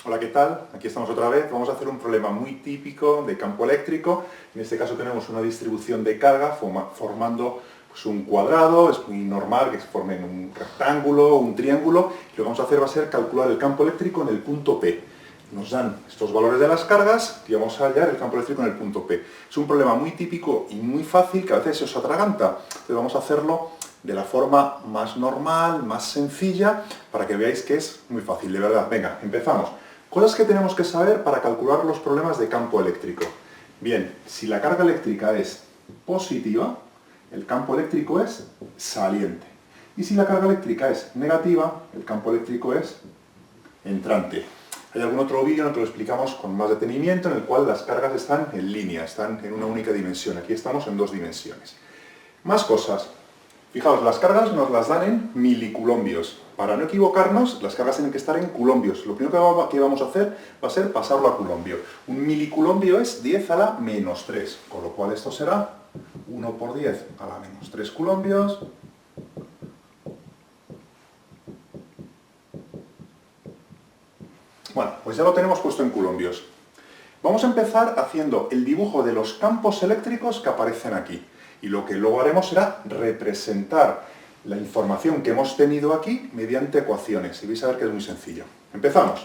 Hola, ¿qué tal? Aquí estamos otra vez. Vamos a hacer un problema muy típico de campo eléctrico. En este caso tenemos una distribución de carga formando pues, un cuadrado. Es muy normal que se formen un rectángulo, un triángulo. Y lo que vamos a hacer va a ser calcular el campo eléctrico en el punto P. Nos dan estos valores de las cargas y vamos a hallar el campo eléctrico en el punto P. Es un problema muy típico y muy fácil que a veces se os atraganta. Entonces vamos a hacerlo de la forma más normal, más sencilla, para que veáis que es muy fácil, de verdad. Venga, empezamos. Cosas que tenemos que saber para calcular los problemas de campo eléctrico. Bien, si la carga eléctrica es positiva, el campo eléctrico es saliente. Y si la carga eléctrica es negativa, el campo eléctrico es entrante. Hay algún otro vídeo en el que lo explicamos con más detenimiento, en el cual las cargas están en línea, están en una única dimensión. Aquí estamos en dos dimensiones. Más cosas. Fijaos, las cargas nos las dan en miliculombios. Para no equivocarnos, las cargas tienen que estar en culombios. Lo primero que vamos a hacer va a ser pasarlo a culombio. Un miliculombio es 10 a la menos 3, con lo cual esto será 1 por 10 a la menos 3 culombios. Bueno, pues ya lo tenemos puesto en culombios. Vamos a empezar haciendo el dibujo de los campos eléctricos que aparecen aquí. Y lo que luego haremos será representar la información que hemos tenido aquí mediante ecuaciones. Y vais a ver que es muy sencillo. Empezamos.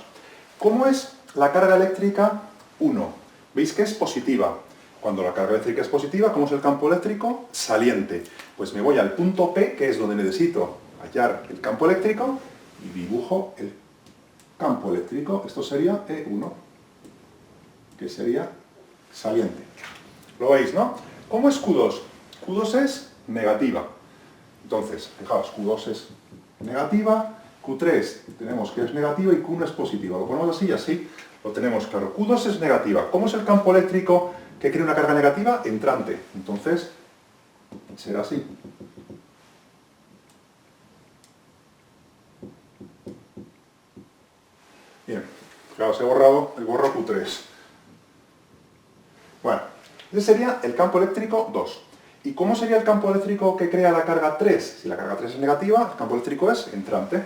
¿Cómo es la carga eléctrica 1? ¿Veis que es positiva? Cuando la carga eléctrica es positiva, ¿cómo es el campo eléctrico? Saliente. Pues me voy al punto P, que es donde necesito hallar el campo eléctrico, y dibujo el campo eléctrico. Esto sería E1, que sería saliente. ¿Lo veis, no? ¿Cómo es Q2? Q2 es negativa. Entonces, fijaos, Q2 es negativa, Q3 tenemos que es negativa y Q1 es positiva. Lo ponemos así y así lo tenemos claro. Q2 es negativa. ¿Cómo es el campo eléctrico que crea una carga negativa? Entrante. Entonces, será así. Bien, fijaos, he borro Q3. Bueno, ese sería el campo eléctrico 2. ¿Y cómo sería el campo eléctrico que crea la carga 3? Si la carga 3 es negativa, el campo eléctrico es entrante.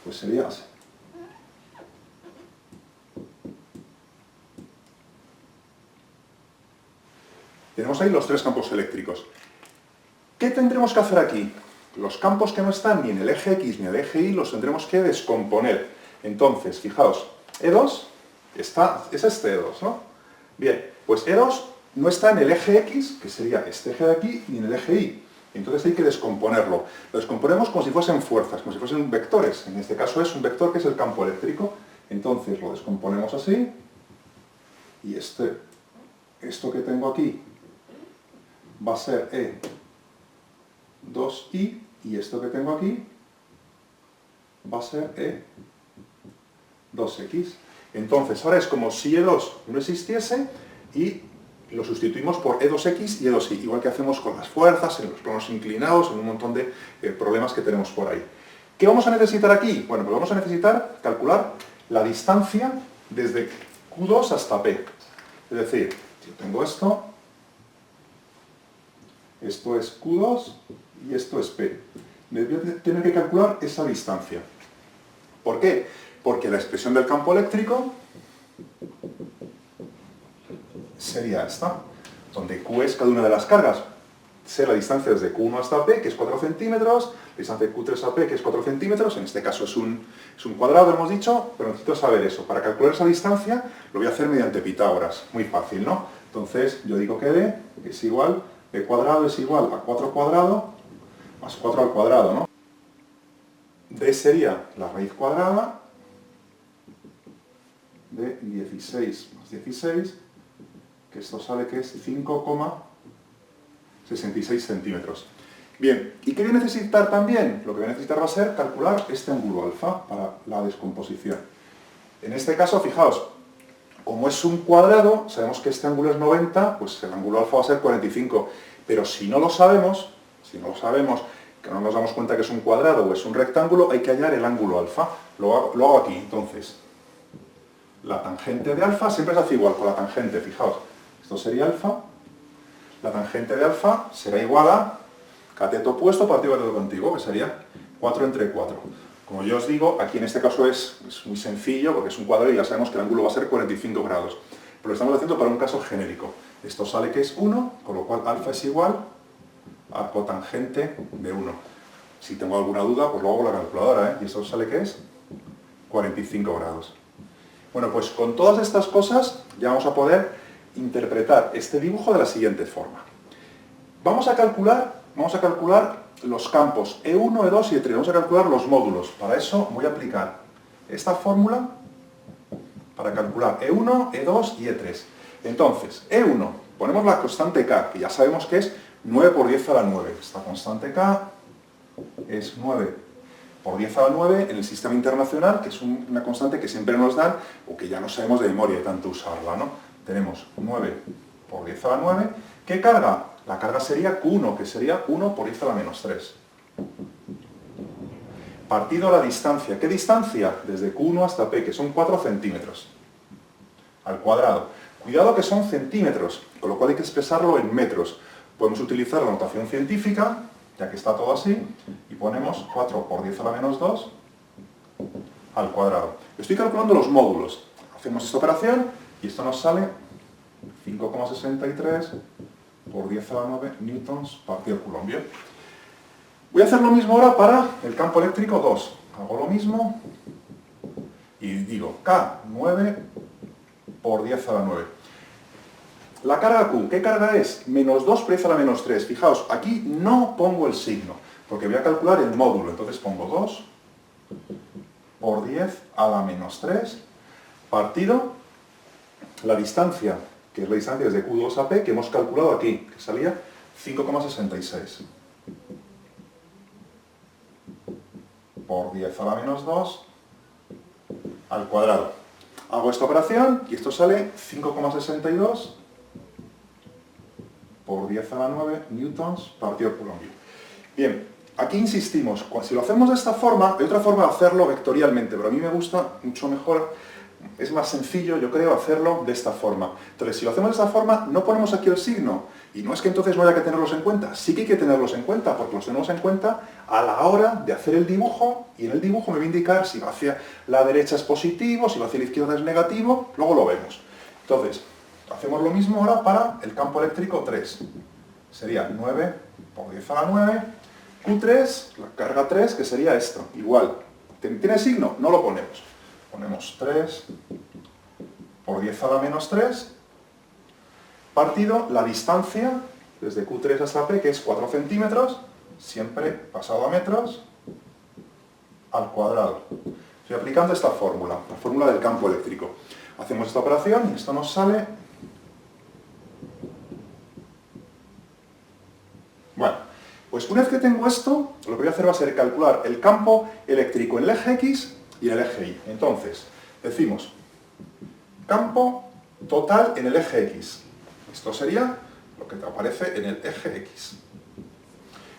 Pues sería así. Tenemos ahí los tres campos eléctricos. ¿Qué tendremos que hacer aquí? Los campos que no están ni en el eje X ni en el eje Y los tendremos que descomponer. Entonces, fijaos, E2 es este E2, ¿no? Bien, pues E2 no está en el eje X, que sería este eje de aquí, ni en el eje Y. Entonces hay que descomponerlo. Lo descomponemos como si fuesen fuerzas, como si fuesen vectores. En este caso es un vector que es el campo eléctrico. Entonces lo descomponemos así. Y esto que tengo aquí va a ser E2Y. Y esto que tengo aquí va a ser E2X. Entonces ahora es como si E2 no existiese y lo sustituimos por E2X y E2Y, igual que hacemos con las fuerzas, en los planos inclinados, en un montón de problemas que tenemos por ahí. ¿Qué vamos a necesitar aquí? Bueno, pues vamos a necesitar calcular la distancia desde Q2 hasta P. Es decir, yo tengo esto es Q2 y esto es P. Me voy a tener que calcular esa distancia. ¿Por qué? Porque la expresión del campo eléctrico sería esta, donde Q es cada una de las cargas. Sé la distancia desde Q1 hasta P, que es 4 centímetros, la distancia de Q3 a P, que es 4 centímetros, en este caso es un cuadrado, hemos dicho, pero necesito saber eso. Para calcular esa distancia lo voy a hacer mediante Pitágoras, muy fácil, ¿no? Entonces yo digo que D es igual, B cuadrado es igual a 4 cuadrado más 4 al cuadrado, ¿no? D sería la raíz cuadrada de 16 más 16, que esto sale que es 5,66 centímetros. Bien, ¿y qué voy a necesitar también? Lo que voy a necesitar va a ser calcular este ángulo alfa para la descomposición. En este caso, fijaos, como es un cuadrado, sabemos que este ángulo es 90, pues el ángulo alfa va a ser 45. Pero si no lo sabemos, que no nos damos cuenta que es un cuadrado o es un rectángulo, hay que hallar el ángulo alfa. Lo hago aquí, entonces. La tangente de alfa siempre se hace igual con la tangente, fijaos. Esto sería alfa. La tangente de alfa será igual a cateto opuesto partido de cateto contiguo, que sería 4 entre 4. Como yo os digo, aquí en este caso es muy sencillo, porque es un cuadrado y ya sabemos que el ángulo va a ser 45 grados. Pero lo estamos haciendo para un caso genérico. Esto sale que es 1, con lo cual alfa es igual a cotangente de 1. Si tengo alguna duda, pues lo hago con la calculadora, ¿eh? Y esto sale que es 45 grados. Bueno, pues con todas estas cosas ya vamos a poder interpretar este dibujo de la siguiente forma. Vamos a calcular los campos E1, E2 y E3. Vamos a calcular los módulos. Para eso voy a aplicar esta fórmula para calcular E1, E2 y E3. Entonces, E1, ponemos la constante K, que ya sabemos que es 9 por 10 a la 9. Esta constante K es 9 por 10 a la 9 en el sistema internacional, que es una constante que siempre nos dan, o que ya no sabemos de memoria de tanto usarla, ¿no? Tenemos 9 por 10 a la 9. ¿Qué carga? La carga sería Q1, que sería 1 por 10 a la menos 3. Partido la distancia. ¿Qué distancia? Desde Q1 hasta P, que son 4 centímetros al cuadrado. Cuidado que son centímetros, con lo cual hay que expresarlo en metros. Podemos utilizar la notación científica, ya que está todo así, y ponemos 4 por 10 a la menos 2 al cuadrado. Estoy calculando los módulos. Hacemos esta operación y esto nos sale 5,63 por 10 a la 9 newtons partido coulomb. Bien. Voy a hacer lo mismo ahora para el campo eléctrico 2. Hago lo mismo y digo K, 9 por 10 a la 9. La carga Q, ¿qué carga es? Menos 2 por 10 a la menos 3. Fijaos, aquí no pongo el signo, porque voy a calcular el módulo. Entonces pongo 2 por 10 a la menos 3 partido la distancia, que es la distancia desde Q2 a P, que hemos calculado aquí, que salía 5,66 por 10 a la menos 2 al cuadrado. Hago esta operación y esto sale 5,62 por 10 a la 9 newtons partido coulomb. Bien, aquí insistimos, si lo hacemos de esta forma, hay otra forma de hacerlo vectorialmente, pero a mí me gusta mucho mejor, es más sencillo, yo creo, hacerlo de esta forma. Entonces, si lo hacemos de esta forma, no ponemos aquí el signo, y no es que entonces no haya que tenerlos en cuenta, sí que hay que tenerlos en cuenta, porque los tenemos en cuenta a la hora de hacer el dibujo, y en el dibujo me va a indicar si va hacia la derecha es positivo, si va hacia la izquierda es negativo, luego lo vemos. Entonces, hacemos lo mismo ahora para el campo eléctrico 3. Sería 9 por 10 a la 9. Q3, la carga 3, que sería esto. Igual. ¿Tiene signo? No lo ponemos. Ponemos 3 por 10 a la menos 3. Partido la distancia desde Q3 hasta P, que es 4 centímetros, siempre pasado a metros, al cuadrado. Estoy aplicando esta fórmula, la fórmula del campo eléctrico. Hacemos esta operación y esto nos sale... Bueno, pues una vez que tengo esto, lo que voy a hacer va a ser calcular el campo eléctrico en el eje X y en el eje Y. Entonces, decimos, campo total en el eje X. Esto sería lo que te aparece en el eje X.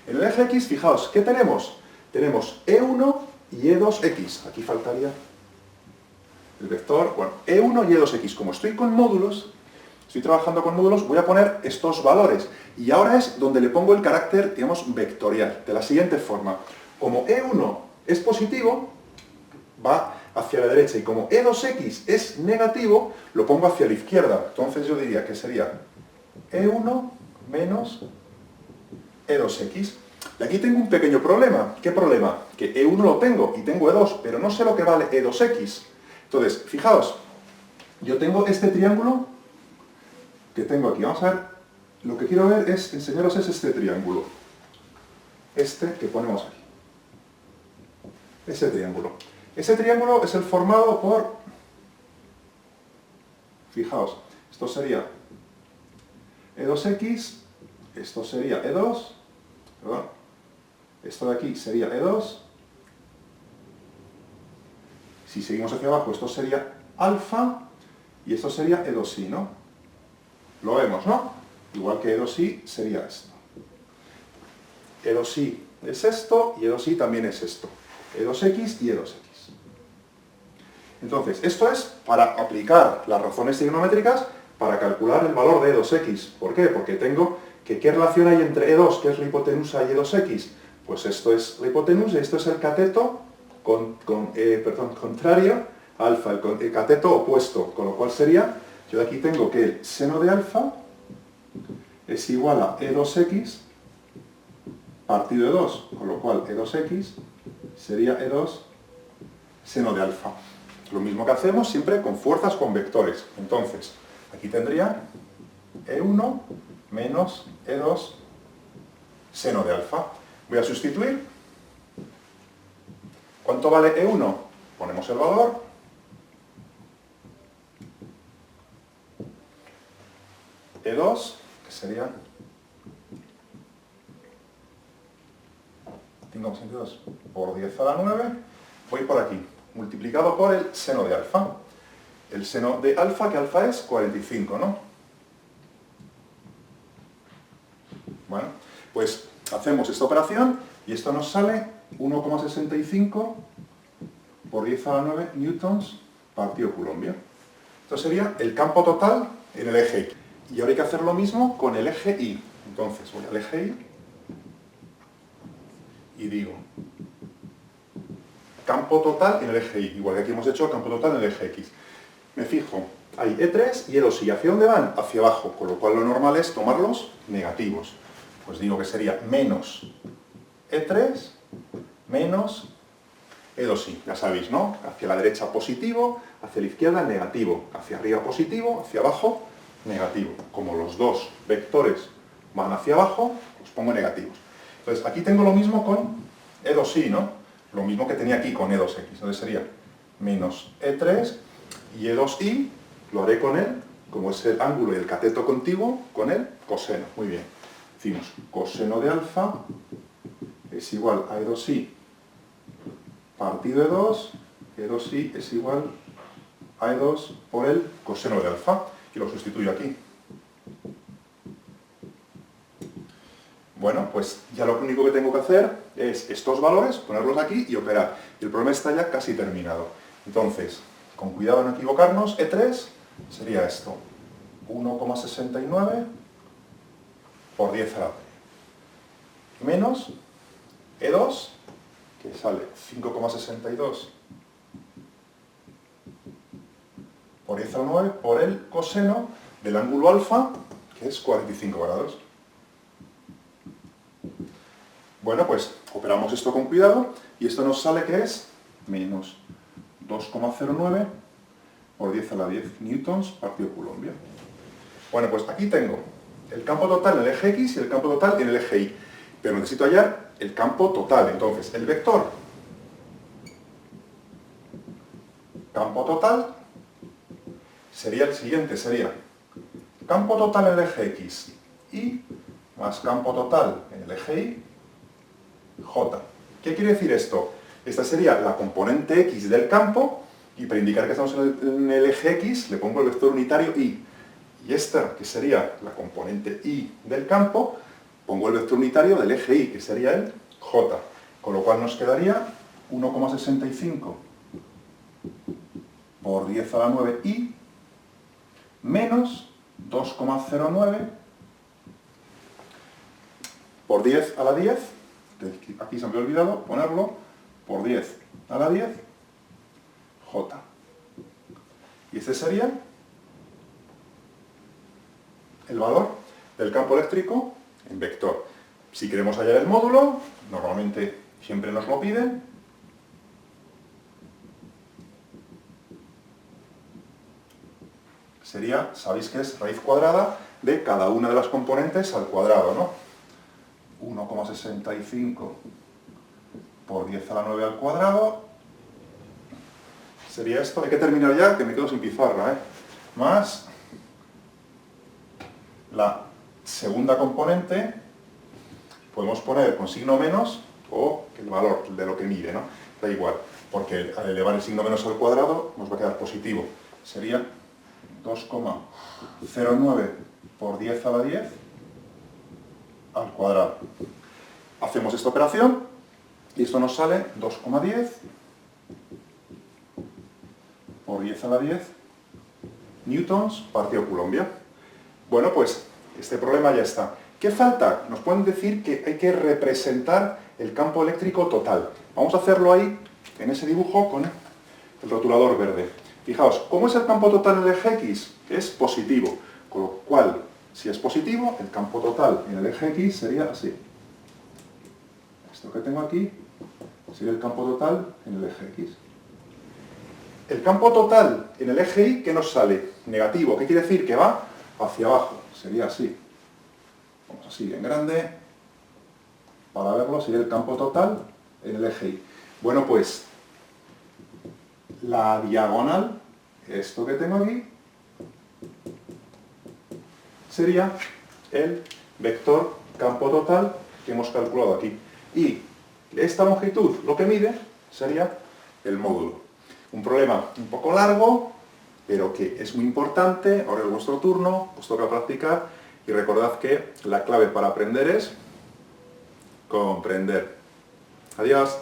En el eje X, fijaos, ¿qué tenemos? Tenemos E1 y E2X. Aquí faltaría el vector, bueno, E1 y E2X. Como estoy con módulos, estoy trabajando con módulos, voy a poner estos valores. Y ahora es donde le pongo el carácter, digamos, vectorial, de la siguiente forma. Como E1 es positivo, va hacia la derecha, y como E2X es negativo, lo pongo hacia la izquierda. Entonces yo diría que sería E1 menos E2X. Y aquí tengo un pequeño problema. ¿Qué problema? Que E1 lo tengo y tengo E2, pero no sé lo que vale E2X. Entonces, fijaos, yo tengo este triángulo que tengo aquí. Vamos a ver, lo que quiero ver es, enseñaros es este triángulo. Este que ponemos aquí. Ese triángulo. Ese triángulo es el formado por... Fijaos, esto sería E2X, esto sería E2, perdón, esto de aquí sería E2, si seguimos hacia abajo esto sería alfa y esto sería E2i, ¿no? Lo vemos, ¿no? Igual que E2i sería esto. E2i es esto y E2i también es esto. E2x y E2x. Entonces, esto es para aplicar las razones trigonométricas para calcular el valor de E2x. ¿Por qué? Porque tengo que ¿qué relación hay entre E2, que es la hipotenusa, y E2x? Pues esto es la hipotenusa y esto es el cateto contrario, alfa, el cateto opuesto, con lo cual sería, yo de aquí tengo que el seno de alfa es igual a E2x partido de 2, con lo cual E2x sería E2 seno de alfa. Lo mismo que hacemos siempre con fuerzas con vectores. Entonces, aquí tendría E1 menos E2 seno de alfa. Voy a sustituir. ¿Cuánto vale E1? Ponemos el valor. E2, que sería 5,62 por 10 a la 9, voy por aquí, multiplicado por el seno de alfa. El seno de alfa, que alfa es 45, ¿no? Bueno, pues hacemos esta operación y esto nos sale 1,65 por 10 a la 9 newtons partido Coulomb. Esto sería el campo total en el eje X. Y ahora hay que hacer lo mismo con el eje Y. Entonces voy al eje Y y digo campo total en el eje Y, igual que aquí hemos hecho campo total en el eje X. Me fijo, hay E3 y E2Y. ¿Hacia dónde van? Hacia abajo, con lo cual lo normal es tomarlos negativos. Pues digo que sería menos E3 menos E2Y. Ya sabéis, ¿no? Hacia la derecha positivo, hacia la izquierda negativo, hacia arriba positivo, hacia abajo negativo. Como los dos vectores van hacia abajo, los pongo negativos. Entonces, aquí tengo lo mismo con E2Y, ¿no? Lo mismo que tenía aquí con E2X. Entonces sería menos E3 y E2Y lo haré con él, como es el ángulo y el cateto contiguo, con el coseno. Muy bien. Decimos coseno de alfa es igual a E2Y partido de 2, E2Y es igual a E2 por el coseno de alfa. Y lo sustituyo aquí. Bueno, pues ya lo único que tengo que hacer es estos valores, ponerlos aquí y operar. Y el problema está ya casi terminado. Entonces, con cuidado de no equivocarnos, E3 sería esto. 1,69 por 10 a la 3. Menos E2, que sale 5,62 por 10 a la 9 por el coseno del ángulo alfa, que es 45 grados. Bueno, pues operamos esto con cuidado y esto nos sale que es menos 2,09 por 10 a la 10 newtons partido Coulomb. Bueno, pues aquí tengo el campo total en el eje X y el campo total en el eje Y. Pero necesito hallar el campo total. Entonces, el vector campo total sería el siguiente, sería campo total en el eje X, Y, más campo total en el eje Y, J. ¿Qué quiere decir esto? Esta sería la componente X del campo, y para indicar que estamos en el eje X, le pongo el vector unitario Y. Y esta, que sería la componente Y del campo, pongo el vector unitario del eje Y, que sería el J. Con lo cual nos quedaría 1,65 por 10 a la 9 Y, menos 2,09 por 10 a la 10, aquí se me había olvidado ponerlo, por 10 a la 10, J. Y este sería el valor del campo eléctrico en vector. Si queremos hallar el módulo, normalmente siempre nos lo piden. Sería, sabéis que es raíz cuadrada de cada una de las componentes al cuadrado, ¿no? 1,65 por 10 a la 9 al cuadrado. Sería esto, hay que terminar ya, que me quedo sin pizarra, ¿eh? Más la segunda componente, podemos poner con signo menos o el valor de lo que mide, ¿no? Da igual, porque al elevar el signo menos al cuadrado nos va a quedar positivo. Sería 2,09 por 10 a la 10 al cuadrado. Hacemos esta operación y esto nos sale 2,10 por 10 a la 10 newtons partido Coulomb. Bueno, pues este problema ya está. ¿Qué falta? Nos pueden decir que hay que representar el campo eléctrico total. Vamos a hacerlo ahí en ese dibujo con el rotulador verde. Fijaos, ¿cómo es el campo total en el eje X? Es positivo, con lo cual, si es positivo, el campo total en el eje X sería así. Esto que tengo aquí sería el campo total en el eje X. El campo total en el eje Y, ¿qué nos sale? Negativo. ¿Qué quiere decir? Que va hacia abajo. Sería así. Vamos así, en grande. Para verlo, sería el campo total en el eje Y. Bueno, pues, la diagonal, esto que tengo aquí, sería el vector campo total que hemos calculado aquí. Y esta longitud, lo que mide, sería el módulo. Un problema un poco largo, pero que es muy importante. Ahora es vuestro turno, os toca practicar y recordad que la clave para aprender es comprender. Adiós.